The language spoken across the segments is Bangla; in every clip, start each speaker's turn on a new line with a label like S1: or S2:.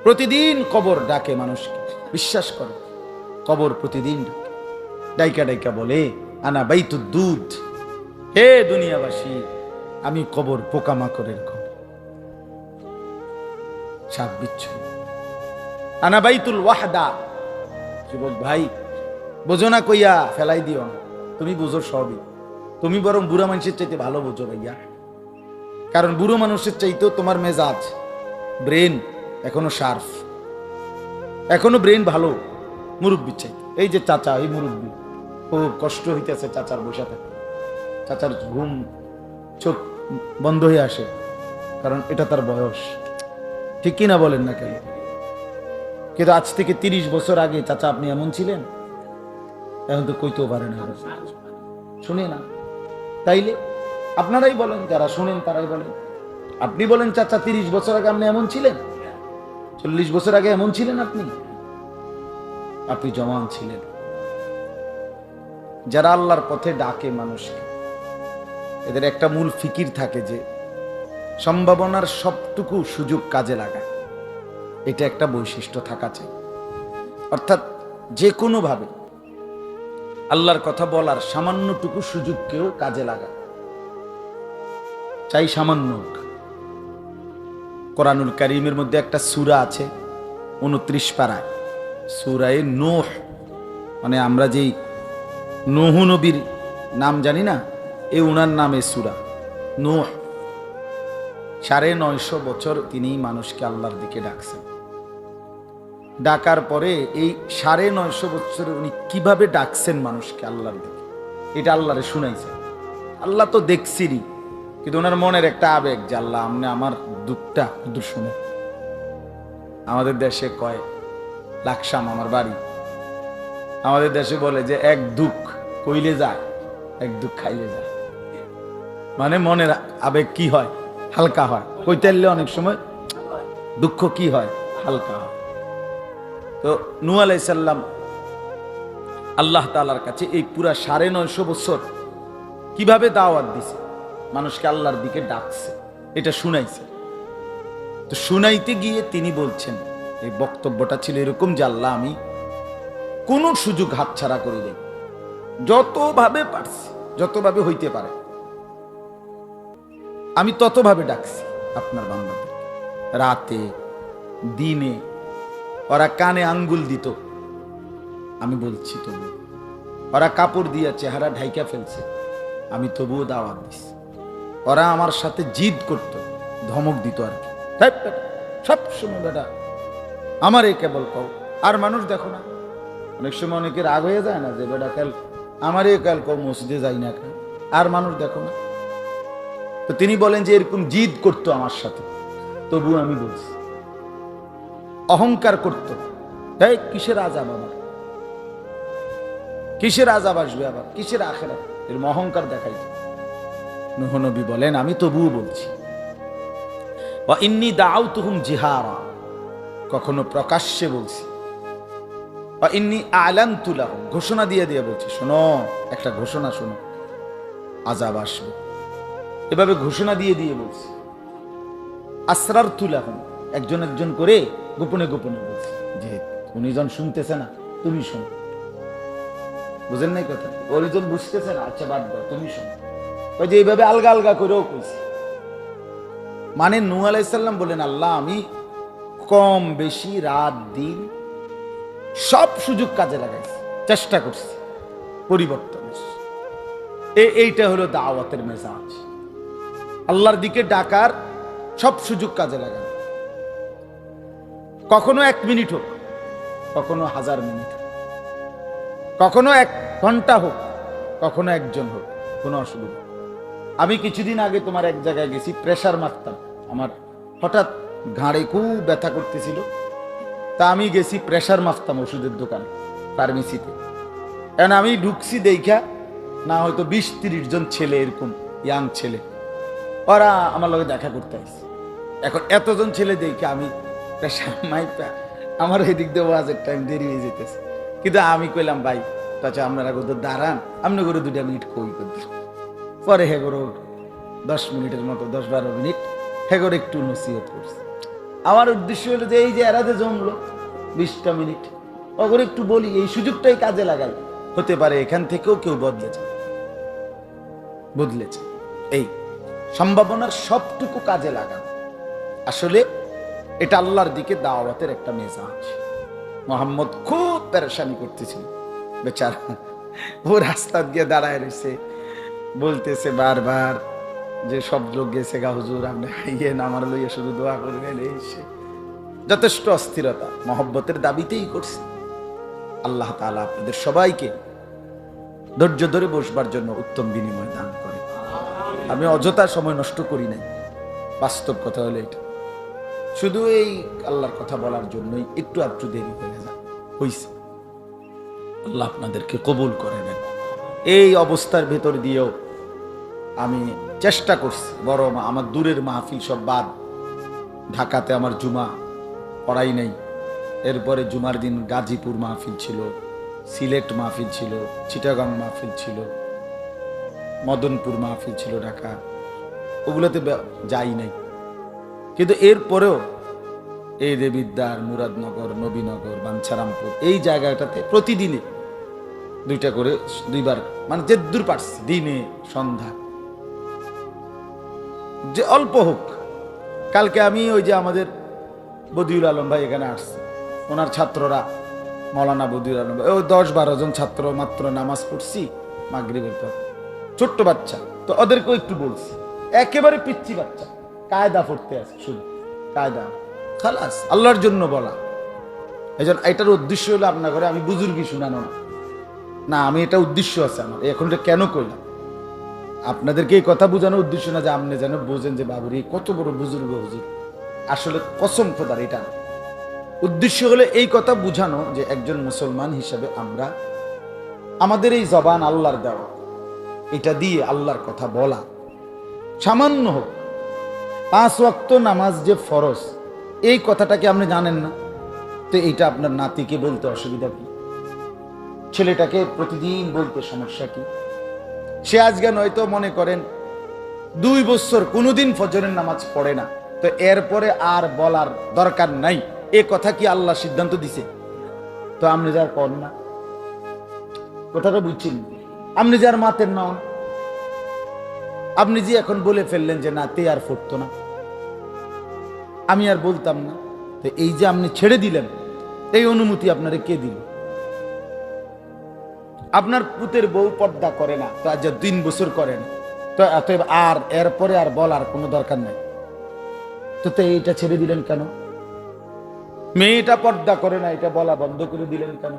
S1: প্রতিদিন কবর ডাকে মানুষকে, বিশ্বাস করো কবর প্রতিদিন ডাকে। ডাইকা ডাইকা বলে আনা বাইতুদ দুধ, হে দুনিয়াবাসী আমি কবর পোকামাকড়ের ঘর, সাপ বিচ্ছু। আনা বাইতুল ওয়াহদা, যুবক ভাই বোঝো না কইয়া ফেলাই দিও না, তুমি বুঝো সবই। তুমি বরং বুড়া মানুষের চাইতে ভালো বোঝো ভাইয়া, কারণ বুড়ো মানুষের চাইতেও তোমার মেজাজ, ব্রেন এখনো শার্প, এখনো ব্রেন ভালো মুরব্বীর চাইতে। এই যে চাচা, এই মুরব্বী, খুব কষ্ট হইতেছে চাচার বসে থাকে, চাচার ঘুম চোখ বন্ধ হয়ে আসে, কারণ এটা তার বয়স, ঠিক কিনা বলেন না কেন? কিন্তু আজ থেকে 30 বছর আগে চাচা আপনি এমন ছিলেন, এখন তো কইতেও পারে না, শুনে না। তাইলে আপনারাই বলেন, যারা শুনেন তারাই বলেন। আপনি বলেন চাচা 30 বছর আগে আপনি এমন ছিলেন, 40 বছর আগে এমন ছিলেন, আপনি জওয়ান ছিলেন। যারা আল্লাহর পথে ডাকে মানুষকে, এদের একটা মূল ফিকির থাকে যে সম্ভাবনার সবটুকু সুযোগ কাজে লাগায়, এটা একটা বৈশিষ্ট্য থাকা চাই। অর্থাৎ যে কোনো ভাবে আল্লাহর কথা বলার সামান্যটুকু সুযোগকেও কাজে লাগায়, চাই সামান্য। কোরআনুল কারীমের মধ্যে একটা সূরা আছে 29 পারায়, সূরায়ে নূহ, মানে আমরা যেই নূহ নবীর নাম জানি না, এই উনার নামে সূরা নূহ। 950 বছর তিনি মানুষকে আল্লাহর দিকে ডাকছেন। ডাকার পরে এই 950 বছরে উনি কিভাবে ডাকছেন মানুষকে আল্লাহর দিকে, এটা আল্লাহরে শুনাইছেন। আল্লাহ তো দেখছিনি, কিন্তু ওনার মনের একটা আবেগ যে আল্লাহ আপনি আমার দুঃখটা দূর শুনে। আমাদের দেশে কয় লাকসাম আমার বাড়ি, আমাদের দেশে বলে যে এক দুঃখ কইলে যায়, এক দুঃখ খাইলে যায়। মানে মনের আবেগ কি হয়, হালকা হয়। কইতে এলে অনেক সময় দুঃখ কি হয়, হালকা হয়। তো নূহ আলাইহিস সালাম আল্লাহ তাআলার কাছে এই পুরা 950 বছর কিভাবে দাওয়াত দিছে, মানুষকে আল্লাহর দিকে ডাকছে, এটা শুনাইছে। তো শুনাইতে গিয়ে তিনি বলছেন, এই বক্তব্যটা ছিল এরকম যে আল্লাহ আমি কোন সুযোগ হাতছাড়া করি নাই, যতভাবে পারছি, যতভাবে হইতে পারে আমি ততভাবে ডাকছি আপনার বান্দাদের। রাতে দিনে ওরা কানে আঙ্গুল দিত, আমি বলছি তবু। ওরা কাপড় দিয়া চেহারা ঢাইকা ফেলছে, আমি তবুও দাওয়াত দিছি। ওরা আমার সাথে জিদ করত, ধমক দিত আর কি, সব সময় বেটা আমারে কেবল কও। আর মানুষ দেখো না, অনেক সময় অনেকে রাগ হয়ে যায় না যে বেটা কাল আমারে কাল কও, মসজিদে যাই না কেন, আর মানুষ দেখো না। তো তিনি বলেন যে এরকম জিদ করতো আমার সাথে, তবু আমি বলছি। অহংকার করত, তাই কিসের আযাব আমার, কিসের আযাব আসবে আবার, কিসের আখিরাত, এরকম অহংকার দেখাইতো। নূহ নবী বলেন আমি তবুও বলছি। ওয়া ইন্নী দাআউতুহুম জিহারা, কখনো প্রকাশ্যে বলছি। ওয়া ইন্নী আ'লানতু লাহুম, ঘোষণা দিয়ে দিয়ে বলছি, শোনো একটা ঘোষণা শোনো, আযাব আসবে, এভাবে ঘোষণা দিয়ে দিয়ে বলছি। আসরারতু লাহুম, একজন একজন করে গোপনে গোপনে বলছি, যে উনিজন শুনতেছে না তুমি শোনো। বুঝেন নাই কথা, ওরিজন বুঝতেছে না, আচ্ছা বাদ দাও তুমি শোনো। ওই যে এইভাবে আলগা আলগা করেও কইছি। মানে নূহ আলাইহিস সালাম বলেন আল্লাহ আমি কম বেশি রাত দিন সব সুযোগ কাজে লাগাইছি, চেষ্টা করছি পরিবর্তন। এইটা হলো দাওয়াতের মেজাজ, আল্লাহর দিকে ডাকার সব সুযোগ কাজে লাগানো। কখনো 1 মিনিট হোক, কখনো 1000 মিনিট হোক, কখনো 1 ঘন্টা হোক, কখনো একজন হোক, কোনো অসুবিধা। আমি কিছুদিন আগে তোমার এক জায়গায় গেছি, প্রেসার মারতাম, আমার হঠাৎ ঘাড়ে খুব ব্যথা করতেছিল, তা আমি গেছি প্রেসার মাপতাম ওষুধের দোকানে, ফার্মেসিতে। এখন আমি ঢুকছি দেখা না হয়তো 20-30 জন ছেলে, এরকম ইয়াং ছেলে, ওরা আমার লগে দেখা করতে আসছে। এখন এতজন ছেলে দেখে আমি প্রেসার মাইপা, আমার এই দিক দিয়ে ওয়াজের টাইম দেরি হয়ে যেতেছে। কিন্তু আমি কইলাম ভাই তাছাড়া আপনারা কোথাও দাঁড়ান, আপনি করে 2 মিনিট কই করতে। পরে হেগোরো 10 মিনিটের মতো, 10-12 মিনিট হেগোর একটু নসিহত করছে। আমার উদ্দেশ্য হলো যে এই যে এরা যে জমলো 20টা মিনিট ওগুলো একটু বলি, এই সুযোগটাই কাজে লাগাই, হতে পারে এখান থেকেও কেউ বদলেছে। এই সম্ভাবনার সবটুকু কাজে লাগানো, আসলে এটা আল্লাহর দিকে দাওয়াতের একটা মেজাজ। মোহাম্মদ খুব পেরেশানি করতেছিল বেচারা, ও রাস্তা দিয়ে দাঁড়ায় রয়েছে, বলতেছে বারবার যে সব লোক গেছে গা হুজুর, আপনি হাইয়েন, আমার লইয়া শুধু দোয়া করবেন। এই সে যথেষ্ট অস্থিরতা মহব্বতের দাবিতেই করছে। আল্লাহ তাআলা আপনাদের সবাইকে ধৈর্য ধরে বসবার জন্য উত্তম বিনিময় দান করে। আমি অযথা সময় নষ্ট করি নাই, বাস্তব কথা হলো এটা। শুধু এই আল্লাহর কথা বলার জন্যই একটু আধটু দেরি হয়েছে। আল্লাহ আপনাদেরকে কবুল করে নেন। এই অবস্থার ভেতর দিয়েও আমি চেষ্টা করছি, বড় আমার দূরের মাহফিল সব বাদ, ঢাকাতে আমার জুমা পড়াই নাই, এরপরে জুমার দিন গাজীপুর মাহফিল ছিল, সিলেট মাহফিল ছিল, চিটাগাং মাহফিল ছিল, মদনপুর মাহফিল ছিল ঢাকা, ওগুলোতে যাই নাই। কিন্তু এরপরেও এই দেবিদ্বার, মুরাদনগর, নবীনগর, বাঞ্ছারামপুর এই জায়গাটাতে প্রতিদিনে 2টা করে 2বার, মানে যে দূর পারছি, দিনে সন্ধ্যা, যে অল্প হোক। কালকে আমি ওই যে আমাদের বদিউল আলম ভাই এখানে আসছে, ওনার ছাত্ররা, মৌলানা বদিউল আলম ভাই, ওই 10-12 জন ছাত্র মাত্র নামাজ পড়ছি মাগরিবের পর, ছোট্ট বাচ্চা, তো ওদেরকেও একটু বলছি, একেবারে পিচ্ছি বাচ্চা, কায়দা পড়তে আছে, শুধু কায়দা, খালাস, আল্লাহর জন্য বলা। এই জন্য এটার উদ্দেশ্য হলো আপনার ঘরে আমি বুজুর্গি শুনানো না, আমি এটা উদ্দেশ্য আছে আমার, এখন এটা কেন কইলাম আপনাদেরকে এই কথা বোঝানোর উদ্দেশ্য না যে আপনি যেন বোঝেন যে বাবুরি কত বড় বুজুর্গ হুজুর, আসলে কসম খোদার এটা উদ্দেশ্য হলো এই কথা বুঝানো যে একজন মুসলমান হিসাবে আমরা আমাদের এই জবান আল্লাহর দেওয়া, এটা দিয়ে আল্লাহর কথা বলা, সামান্য হোক। 5 ওয়াক্ত নামাজ যে ফরজ, এই কথাটাকে আপনি জানেন না, তো এইটা আপনার নাতিকে বলতে অসুবিধা কি? ছেলেটাকে প্রতিদিন বলতে সমস্যা কি? সে আজকে নয়তো মনে করেন 2 বছর কোনোদিন ফজরের নামাজ পড়ে না, তো এরপরে আর বলার দরকার নাই, এ কথা কি আল্লাহ সিদ্ধান্ত দিছে? তো আপনি যার কর না, কথাটা বুঝছেন, আপনি যার মাতের নাও, আপনি যে এখন বলে ফেললেন যে না তে আর ফুটতো না, আমি আর বলতাম না, তো এই যে আপনি ছেড়ে দিলেন, এই অনুমতি আপনারে কে দিল? আপনার পুতের বউ পর্দা করে না, তো আজ 3 বছর করে না, তো অতএব আর এরপরে আর বলার কোনো দরকার নাই, তো এইটা ছেড়ে দিলেন কেন? মেয়েটা পর্দা করে না, এটা বলা বন্ধ করে দিলেন কেন?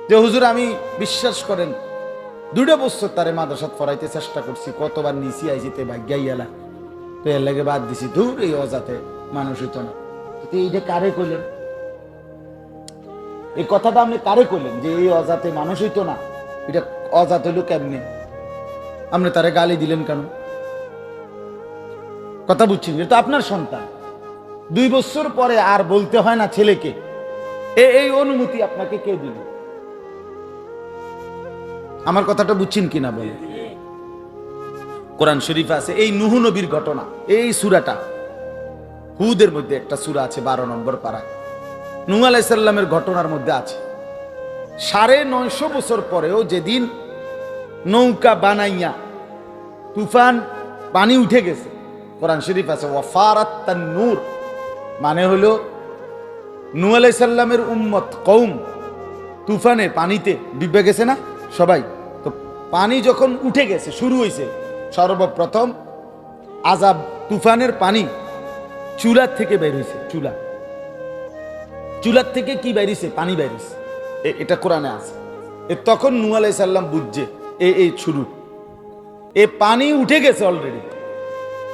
S1: যে হুজুর আমি বিশ্বাস করেন 2 বছর তারে মাদ্রাসাত পড়াইতে চেষ্টা করছি, কতবার নিচি আইছিতে ভাগ্যাইয়ালা, তো এর লাগে বাদ দিছি, দূর এই অজাতে মানুষ হইতো না। তো এইটা কারে কইলেন? এই কথাটা আপনি কারে কইলেন যে এই অজাতে মানুষ হইতো না? এটা অজাত হইল কেমনে? আপনি তারে গালি দিলেন কেন? কথা বুঝছেন? এটা আপনার সন্তান, 2 বছর পরে আর বলতে হয় না ছেলেকে, এই অনুমতি আপনাকে কে দিল? আমার কথাটা বুঝছেন কিনা বলে? কোরআন শরীফ আছে এই নূহ নবীর ঘটনা, এই সূরাটা হুদের মধ্যে একটা সূরা আছে 12 নম্বর পারা, নূহ আলাইহিস সালামের ঘটনার মধ্যে আছে। 950 বছর পরেও যেদিন নৌকা বানাইয়া তুফান, পানি উঠে গেছে, কোরআন শরীফ আছে ওয়াফারাত তান্নুর, মানে হলো নূহ আলাইহিস সালামের উম্মত কওম তুফানে পানিতে ডুবে গেছে না সবাই, তো পানি যখন উঠে গেছে, শুরু হয়েছে, সর্বপ্রথম আযাব, তুফানের পানি চুলার থেকে বের হয়েছে, চুলার থেকে কি বেরিয়েছে? পানি বেরিয়েছে, এটা কোরআনে আছে। তখন নূহ আলাইহিস সালাম বুঝছে এই শুরু, এ পানি উঠে গেছে অলরেডি,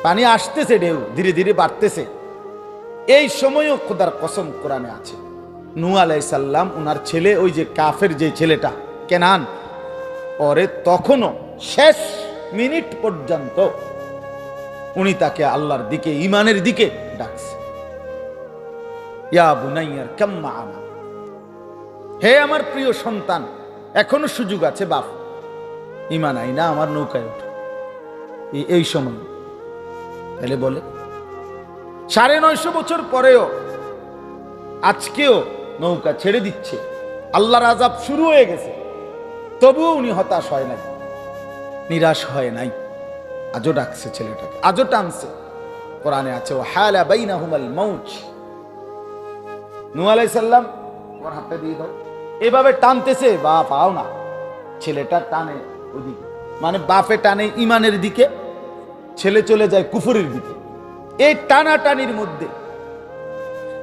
S1: পানি আসতেছে, ঢেউ ধীরে ধীরে বাড়তেছে। এই সময়ও খোদার কসম কোরআনে আছে, নূহ আলাইহিস সালাম ওনার ছেলে, ওই যে কাফের যে ছেলেটা কেনান, পরে তখনও শেষ মিনিট পর্যন্ত উনি তাকে আল্লাহর দিকে, ঈমানের দিকে ডাকছে, ইয়া বুনাইয়া কাম মা'ানা, হে আমার প্রিয় সন্তান, এখনো সুযোগ আছে বাপ, ঈমান আইনা আমার নৌকায় ওঠো। এই সময় তাহলে বলে 950 বছর পরেও আজকেও নৌকা ছেড়ে দিচ্ছে, আল্লাহর আযাব শুরু হয়ে গেছে, তবুও উনি হতাশ হয় নাই, নিরাশ হয় নাই। আজও ডাকছে ছেলেটাকে, আজও টানছে। কোরআনে আছে ও হালা বাইনাহুমাল মাউজ, নূহ আলাইহিস সালাম ওর হাতে দিয়ে দাও, এভাবে টানতেছে, বাপ আও না, ছেলেটা টানে ওদিকে, মানে বাপে টানে ইমানের দিকে, ছেলে চলে যায় কুফরের দিকে। এই টানাটানির মধ্যে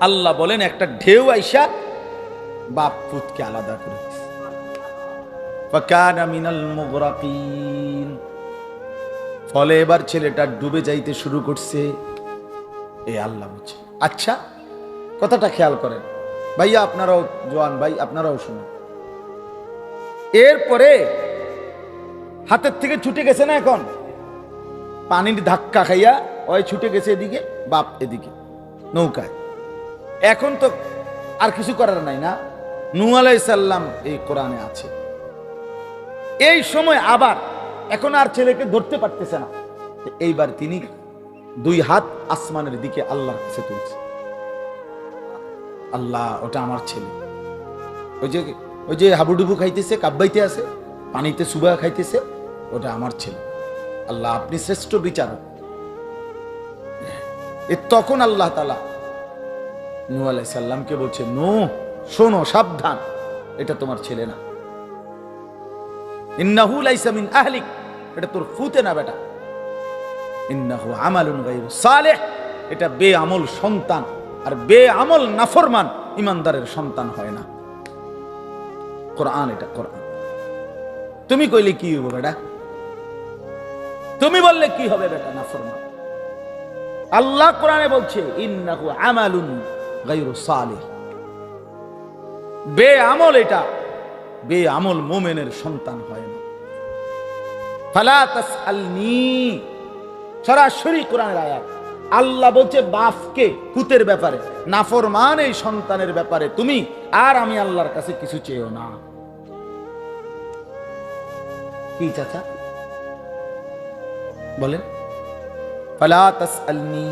S1: আল্লাহ বলেন একটা ঢেউ আইসা বাপ পুতকে আলাদা করে দিছে। ফাকানা মিনাল মুগরাকিন, ফলে এবার ছেলেটা ডুবে যাইতে শুরু করছে। এ আল্লাহ বুঝে। আচ্ছা, কথাটা খেয়াল করেন ভাইয়া, আপনারাও জওয়ান ভাই, আপনারাও শুনুন। এরপরে হাতের থেকে ছুটে গেছে না, এখন পানির ধাক্কা খাইয়া ওই ছুটে গেছে এদিকে, বাপ এদিকে নৌকায়। এখন তো আর কিছু করার নাই না, নূহ আলাইহিস সালাম এই কোরআনে আছে। এই সময় আবার এখন আর ছেলেকে ধরতে পারতেছে না, এইবার তিনি 2 হাত আসমানের দিকে আল্লাহর কাছে তুলছে। আল্লাহ, ওটা আমার ছেলে, ওই যে হাবুডুবু খাইতেছে, কাব্বাইতে আছে, পানিতে সুবা খাইতেছে, ওটা আমার ছেলে। আল্লাহ, আপনি শ্রেষ্ঠ বিচারক। তখন আল্লাহ তাআলা নূহ আলাইহিস সালামকে বলছে, নূহ শোনো, সাবধান, এটা তোমার ছেলে না। ইন্নাহু লাইসা মিন আহলিক, এটা তোর ফুতে না বেটা। ইন্নাহু আমালুন গায়রু সালিহ, এটা বেআমল সন্তান, আর বেআমল নাফরমান ইমানদারের সন্তান হয় না। কোরআন, এটা কোরআন। তুমি কইলে কি হবে বেটা? তুমি বললে কি হবে বেটা? নাফরমান। আল্লাহ কোরআনে বলছে ইন্নাহু আমালুন গায়রু সালিহ, বেআমল, এটা বেআমল মুমিনের সন্তান হয় না। ফালা তাসআলনি, সরাসরি কোরআনের আয়াত। আল্লাহ বলছে বাপকে পুতের ব্যাপারে, নাফরমান এই সন্তানের ব্যাপারে তুমি আর আমি আল্লাহর কাছে কিছু চেয়েও না। কি চাচা বলেন? ফালা তাসআলনি,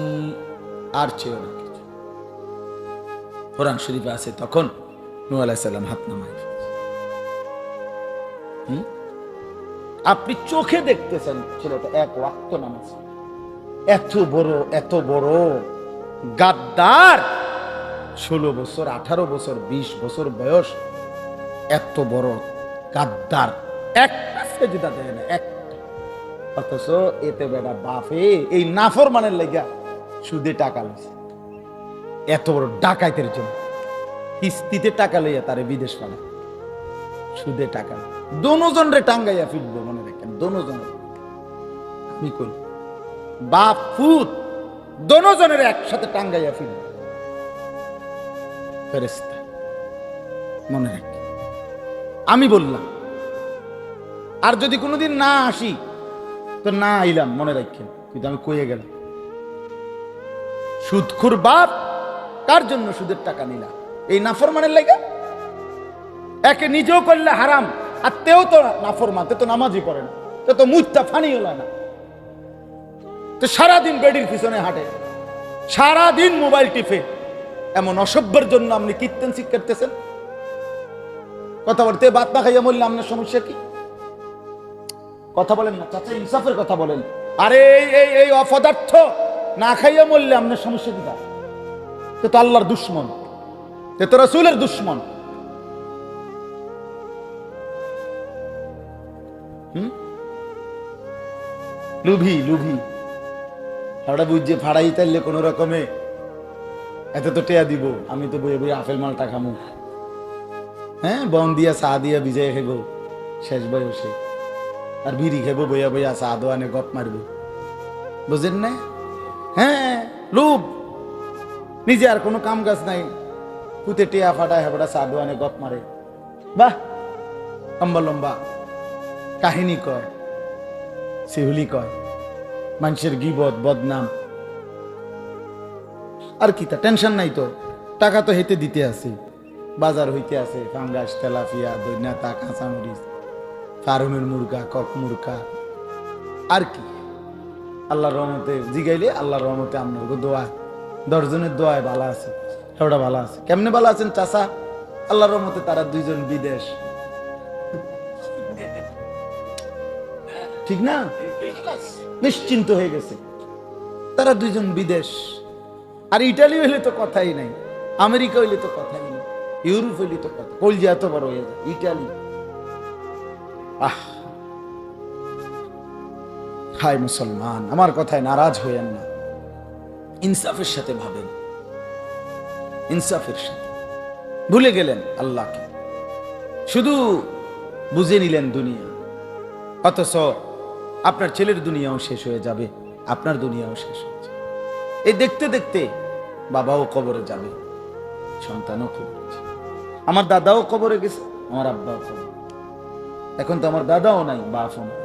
S1: আর চেয়েও না কিছু। কোরআন শরীফে আছে তখন নূহ আলাইহিস সালাম হাত নামায়। আপনি চোখে দেখতেছেন ছেলেটা এক ওয়াক্ত নামাজ, এত বড় গাদ্দার, 16 বছর 18 বছর 20 বছর বয়স, এত বড় গাদ্দার, একটা সেজদা দেয় না, একটা। অথচ এতে বেটা বাপে এই নাফরমানের লাগা সুদে টাকা লইছে, এত বড় ডাকাইতের জন্য কিস্তিতে টাকা লইয়া তারে বিদেশ পাঠায়, সুদে টাকা। দোনোজন রে টাঙ্গাইয়া ফিরবো, মনে রাখেন, দোনোজন। আমি কই বাপ ফুত দোনোজনের একসাথে টাঙ্গাইয়া ফিরবো ফেরেশতা, মনে রাখ। আমি বললাম, আর যদি কোনোদিন না আসি তো না আইলাম, মনে রাখেন, কিন্তু আমি কইয়ে গেলাম। সুদখোর বাপ কার জন্য সুদের টাকা নিলা? এই নাফরমানের লাগা। একে নিজেও করলে হারাম, আর তেও তো নাফরমান, তে তো নামাজই করে না, তে তো মুত্তা ফানি হলো না, তো সারাদিন বেডির পিছনে হাঁটে, সারাদিন মোবাইল টিপে। এমন অসভ্যের জন্য আপনি কীর্তন শিক্ষাতেছেন? কথা বলতে বাত না খাইয়া বললে আপনার সমস্যা কি? কথা বলেন না চাচা, ইনসাফের কথা বলেন। আরে এই অপদার্থ না খাইয়া মরলে আপনার সমস্যা কি? তে তো আল্লাহর দুশ্মন, তে তো রাসূলের দুশ্মন। লুভি ফাড়া বুঝছে, ফাড়াই তাইলে কোন রকমে এত তো টেয়া দিব, আমি তো বইয়ে বইয়ে আপেল মালটা খামু, হ্যাঁ, বন দিয়া চা দিয়া ভিজাই খেব শেষ বয়সে, আর বিড়ি খেব বইয়া বইয়া, চা দোয়ানে গপ মারব, বুঝেন না? হ্যাঁ, লোভ, নিজে আর কোনো কাম কাজ নাই, পুঁতে টেয়া ফাটা হেবড়া চা দোয়ানে গপ মারে, বাহ, লম্বা লম্বা কাহিনী কয়, শিহুলি কয়, মানুষের গিবত বদনাম, আর কি তা টেনশন নাই তো, টাকা তো হেতে দিতে আছে, বাজার হইতে আছে, ফাঙ্গাস, তেলাপিয়া, দৈন্যাতা, কাঁচামরিচ, ফার্মের মুরগা, কক মুরগা, আর কি। আল্লাহর রহমতে জিগাইলে আল্লাহর রহমতে আপনার দোয়া 10 জনের দোয়ায় ভালো আছে, ওটা ভালো আছে। কেমনে ভালো আছেন চাচা? আল্লাহর রহমতে তারা 2 জন বিদেশ, ঠিক না? নিশ্চিন্ত হয়ে গেছে, তারা 2 জন বিদেশ। আর ইটালি হইলে তো কথাই নাই, আমেরিকা হইলে তো কথাই নাই, ইউরোপ হইলে তো কথা, কলজিয়া এত বড় হয়ে যায়, ইটালি। আহ হায় মুসলমান, আমার কথায় নারাজ হইয়েন না, ইনসাফের সাথে ভাবেন, ইনসাফের সাথে। ভুলে গেলেন আল্লাহকে, শুধু বুঝে নিলেন দুনিয়া, অথচ আপনার ছেলের দুনিয়াও শেষ হয়ে যাবে, আপনার দুনিয়াও শেষ হয়ে যাবে। এই দেখতে দেখতে বাবাও কবরে যাবে, সন্তানও কবরে যাবে। আমার দাদাও কবরে গেছে, আমার আব্বাও কবরে। এখন তো আমার দাদাও নাই, বাপও নাই,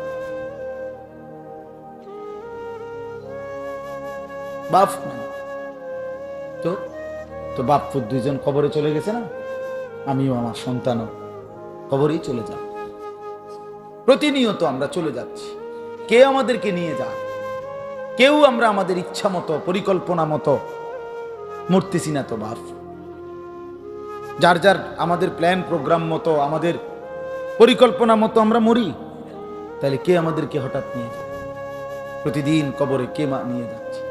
S1: বাপ নাই। তো বাপ পুত 2 জন কবরে চলে গেছে না, আমিও আমার সন্তানও কবরেই চলে যাব। প্রতিনিয়ত আমরা চলে যাচ্ছি, কে আমাদেরকে নিয়ে যায়? কেউ আমরা আমাদের ইচ্ছা মতো, পরিকল্পনা মতো মরতেছি না তো বাপ। যার যার আমাদের প্ল্যান প্রোগ্রাম মতো, আমাদের পরিকল্পনা মতো আমরা মরি, তাহলে কে আমাদেরকে হঠাৎ নিয়ে যায়? প্রতিদিন কবরে কে নিয়ে যাচ্ছে?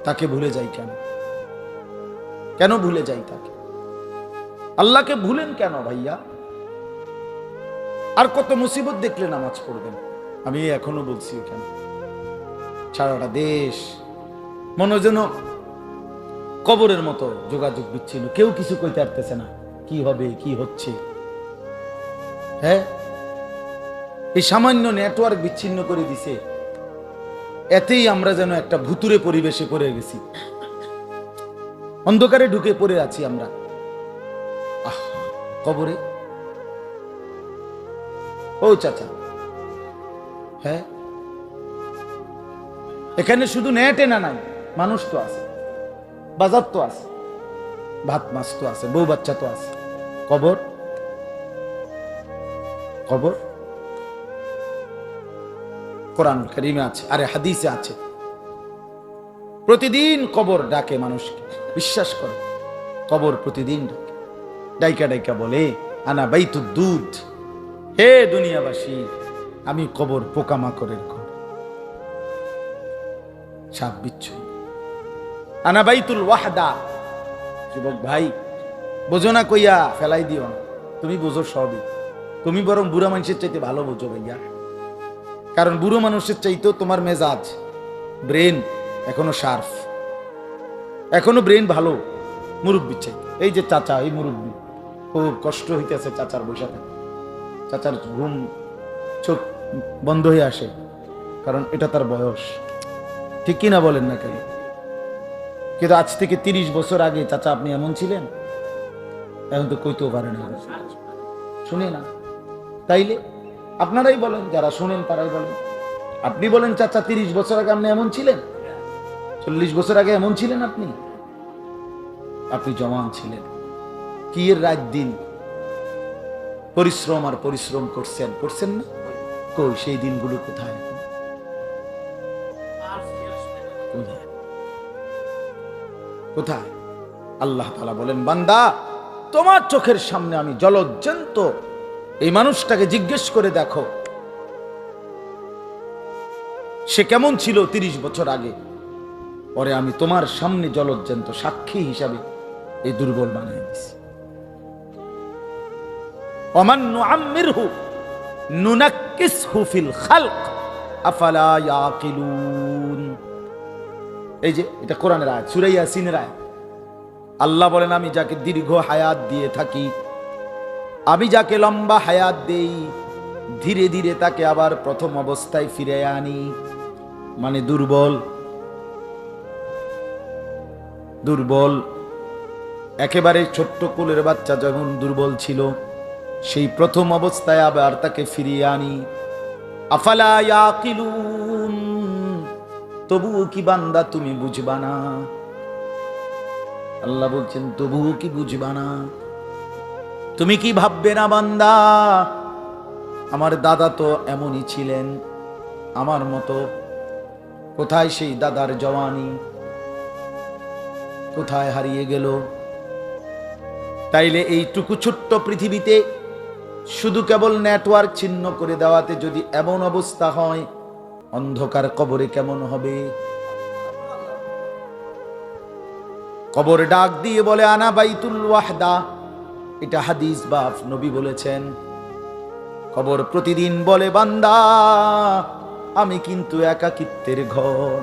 S1: তাকে ভুলে যাই কেন? কেন ভুলে যাই তাকে? আল্লাহকে ভুলেন কেন ভাইয়া? আর কত মুসিবত দেখলে নামাজ পড়বেন? আমি এখনো বলছি, কেন সারাটা দেশ মনে যেন কবরের মতো, যোগাযোগ বিচ্ছিন্ন, কেউ কিছু কইতে পারতেছে না, কি হবে কি হচ্ছে। হ্যাঁ, এই সামান্য নেটওয়ার্ক বিচ্ছিন্ন করে দিছে, এতেই আমরা যেন একটা ভুতুরে পরিবেশে পড়ে গেছি, অন্ধকারে ঢুকে পড়ে আছি আমরা। কবরে ও চাচা, হ্যাঁ, এখানে শুধু নেটে না নাই, মানুষ তো আছে, বাজার তো আছে, ভাত মাছ তো আছে, বউ বাচ্চা তো আছে। কবর, কবর কোরআন কারীমে আছে, আরে হাদিসে আছে, প্রতিদিন কবর ডাকে মানুষকে। বিশ্বাস করে, কবর প্রতিদিন ডাকে, ডাইকা ডাইকা বলে, আনা বাইতুদ দুধ, হে দুনিয়াবাসী, আমি কবর পোকামাকড়ের ঘর, সাপ বিচ্ছু। আনা বাইতুল ওয়াহদা, যুবক ভাই বোঝো না কইয়া ফেলাই দিও না, তুমি বোঝো সবই, তুমি বরং বুড়া মানুষের চাইতে ভালো বোঝো ভাইয়া, কারণ বুড়ো মানুষের চাইতেও তোমার মেজাজ, ব্রেন এখনো শার্প, এখনো ব্রেন ভালো মুরব্বীর চাইতে। এই যে চাচা, এই মুরব্বী, খুব কষ্ট হইতেছে চাচার বসে থাকে, চাচার ঘুম চোখ বন্ধ হয়ে আসে, কারণ এটা তার বয়স, ঠিক কিনা বলেন না কেন? কিন্তু আজ থেকে 30 বছর আগে চাচা আপনি এমন ছিলেন, এখন তো কইতেও পারেন না, শুনে না। তাইলে আপনারাই বলেন, যারা শুনেন তারাই বলেন, আপনি বলেন চাচা 30 বছর আগে আপনি এমন ছিলেন, 40 বছর আগে এমন ছিলেন আপনি? আপনি জওয়ান ছিলেন, কি এর রাত দিন পরিশ্রম আর পরিশ্রম করছেন, করছেন না? কই সেই দিনগুলো কোথায়? কোথায়? আল্লাহ তাআলা বলেন, বান্দা তোমার চোখের সামনে আমি জলজ্জন্ত এই মানুষটাকে জিজ্ঞেস করে দেখো, সে কেমন ছিল 30 বছর আগে, পরে আমি তোমার সামনে জলজ্জন্ত সাক্ষী হিসাবে এই দুর্বল বানিয়ে দিছি। ওমান নুআম্মিরহু নুনাক্কিসহু ফিল খালক আফালা ইয়াকিলুন। এই যে এটা কোরআনের আয়াত, সূরা ইয়াসিনের আয়াত। আল্লাহ বলেন, আমি যাকে দীর্ঘ হায়াত দিয়ে থাকি, আমি যাকে লম্বা হায়াত দেই, ধীরে ধীরে তাকে আবার প্রথম অবস্থায় ফিরে আনি। মানে দুর্বল, দুর্বল, একেবারে ছোট্ট কোলের বাচ্চা যখন দুর্বল ছিল, সেই প্রথম অবস্থায় আবার তাকে ফিরিয়ে আনি। আফালা ইয়াকিলুন, তবুও কি বান্দা তুমি বুঝবা না? আল্লাহ বলছেন, তবুও কি বুঝবা না? তুমি কি ভাববে না বান্দা, আমার দাদা তো এমনই ছিলেন আমার মতো। কোথায় সেই দাদার জওয়ানি? কোথায় হারিয়ে গেল? তাইলে এইটুকু ছোট্ট পৃথিবীতে শুধু কেবল নেটওয়ার্ক ছিন্ন করে দেওয়াতে যদি এমন অবস্থা হয়, অন্ধকার কবরে কেমন হবে? কবর ডাক দিয়ে বলে আনা বাইতুল ওয়াহদা। এটা হাদিস বা নবী বলেছেন। কবর প্রতিদিন বলে বান্দা আমি কিন্তু একাকিত্বের ঘর,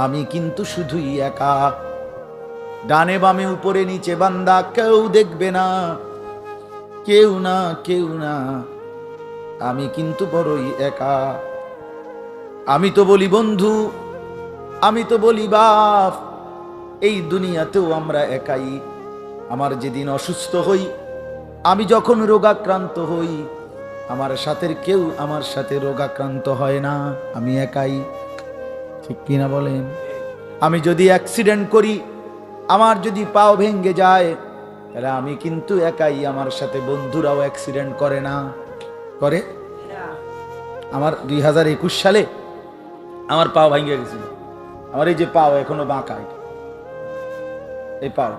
S1: আমি কিন্তু শুধুই একা। ডানে বামে উপরে নিচে বান্দা কেউ দেখবে না, কেউ না কেউ না, আমি কিন্তু বড়ই একা। আমি তো বলি বন্ধু, আমি তো বলি বাপ, এই দুনিয়াতেও আমরা একাই। আমার যেদিন অসুস্থ হই, আমি যখন রোগাক্রান্ত হই, আমার সাথের কেউ আমার সাথে রোগাক্রান্ত হয় না, আমি একাই। ঠিক কিনা বলেন? আমি যদি অ্যাক্সিডেন্ট করি, আমার যদি পাও ভেঙে যায়, তাহলে আমি কিন্তু একাই, আমার সাথে বন্ধুরাও অ্যাক্সিডেন্ট করে না, করে? আমার 2021 সালে আমার পাও ভেঙে গেছিল। আমার এই যে পাও এখনো বাঁকা, এই পাও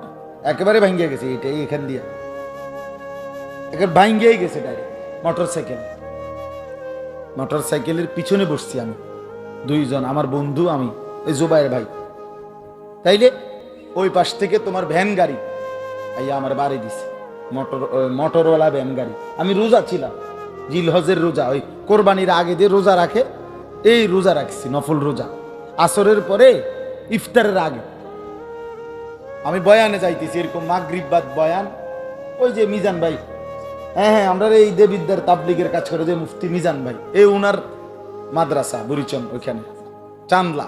S1: একেবারে ভেঙে গেছে, এইটা এখান দিয়ে একেবারে ভাঙ্গেই গেছে ডাইরেক্ট। মোটর সাইকেলের পিছনে বসছি আমি, দুইজন, আমার বন্ধু, আমি, ওই জুবাইর ভাই। তাইলে ওই পাশ থেকে তোমার ভ্যান গাড়ি আইয়া আমার বাড়ি দিছে, মোটরওয়ালা ভ্যান গাড়ি। আমি রোজা ছিলাম, জিলহজের রোজা, ওই কোরবানির আগে যে রোজা রাখে, এই রোজা রাখছি, নফল রোজা। আসরের পরে ইফতারের আগে আমি বয়ানে যাইতেছি, এরকম মাগরিব বাদ বয়ান। ওই যে মিজান ভাই, হ্যাঁ, আমরা এই দেবিদ্যার তাবলিগের কাজ করে যে মুফতি মিজান ভাই, এই উনার মাদ্রাসা বুড়িচন, ওইখানে চান্দলা।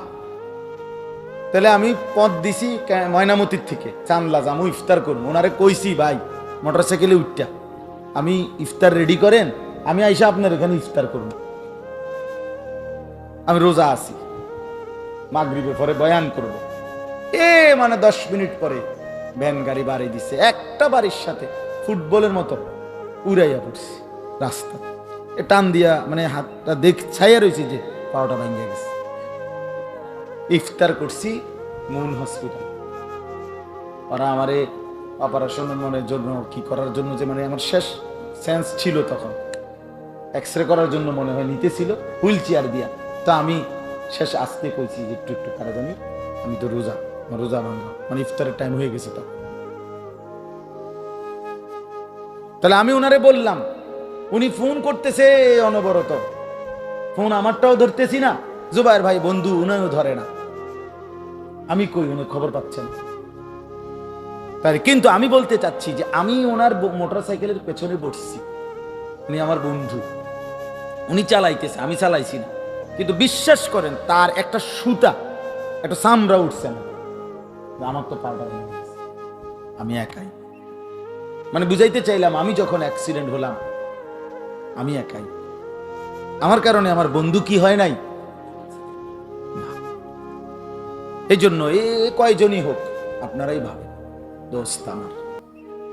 S1: তাহলে আমি পথ দিছি ময়নামতির থেকে চান্দলা যাবো, ইফতার করবো। ওনারে কইছি ভাই মোটর সাইকেলে উঠটা আমি ইফতার রেডি করেন, আমি আইসা আপনার এখানে ইফতার করবো, আমি রোজা আছি, মাগরিবের পরে বয়ান করব। মানে 10 মিনিট পরে ভ্যান গাড়ি বাড়ি দিছে, একটা বাড়ির সাথে ফুটবলের মতো উড়াইয়া পড়ছি রাস্তা। টান দিয়া মানে হাতটা ছাইয়া রয়েছে যে পাওয়াটা ভাঙিয়া গেছে। ইফতার করছি মুন হসপিটাল। ওরা আমারে অপারেশনের জন্য কি করার জন্য, যে মানে আমার শেষ সেন্স ছিল তখন, এক্সরে করার জন্য মনে হয় নিতেছিল, হুইল চেয়ার দিয়া। তো আমি শেষ আসতে কইছি যে একটু একটু কারা জানি, আমি তো রোজা, রোজা ভাঙা, মানে ইফতারের টাইম হয়ে গেছে তখন। তাহলে আমি ওনারে বললাম, উনি ফোন করতেছে অনবরত, ফোন আমারটাও ধরতেছি না, জুবাইর ভাই বন্ধু উনিও ধরে না। আমি কই, উনি খবর পাচ্ছেন। তাই কিন্তু আমি বলতে চাচ্ছি যে আমি ওনার মোটর সাইকেলের পেছনে বসছি, উনি আমার বন্ধু, উনি চালাইতেছে, আমি চালাইছি না। কিন্তু বিশ্বাস করেন তার একটা সুতা, একটা চামড়া উঠছে না, আমার তো পাউডা, আমি একাই। মানে বুঝাইতে চাইলাম, আমি যখন অ্যাক্সিডেন্ট হলাম আমি একাই, আমার কারণে আমার বন্ধু কি হয় নাই। এই জন্য এ কয়জনই হোক আপনারাই ভাবেন, দোস্ত আমার,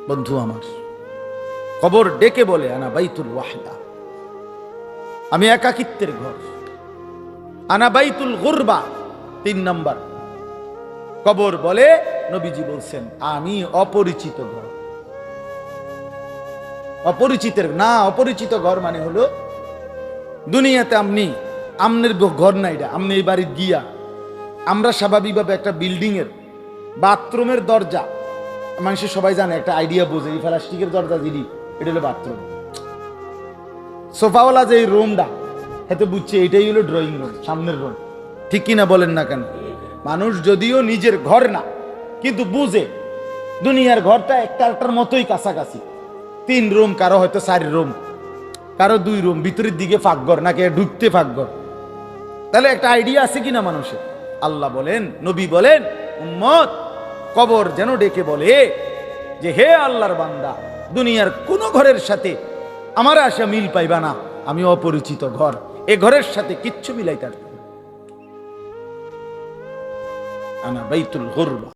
S1: বন্ধু আমার, কবর ডেকে বলে আনা বাইতুল ওয়াহদা, আমি একাকিত্বের ঘর। আনা বাইতুল গুরবা, 3 নাম্বার। কবর বলে, নবীজি বলছেন আমি অপরিচিত ঘর। অপরিচিতের না, অপরিচিত ঘর মানে হলো দুনিয়াতে আমনের ঘর না, এটা আমনে এই বাড়ির গিয়া আমরা স্বাভাবিকভাবে একটা বিল্ডিং এর বাথরুমের দরজা, মানুষের সবাই জানে, একটা আইডিয়া বোঝে, এই প্লাস্টিকের দরজা দিলি এটা হলো বাথরুম। সোফাওয়ালা যে এই রুমটা, এতে বুঝছে এটাই হলো ড্রয়িং রুম, সামনের রুম। ঠিক কিনা বলেন না কেন? মানুষ যদিও নিজের ঘর না, কিন্তু বুঝে দুনিয়ার ঘরটা একটার মতোই কাছাকাছি। 3 রুম, কারো হয়তো 4 রুম, কারো 2 রুম, ভিতরের দিকে ফাঁকঘর, নাকি ঢুকতে ফাঁকঘর। তাহলে একটা আইডিয়া আছে কিনা মানুষের? আল্লাহ বলেন, নবী বলেন, উম্মত কবর যেন ডেকে বলে যে হে আল্লাহর বান্দা, দুনিয়ার কোন ঘরের সাথে আমার আশা মিল পাইবা না, আমি অপরিচিত ঘর, এ ঘরের সাথে কিচ্ছু মিলাইতে পারবে না। আনা বাইতুল গুরবা।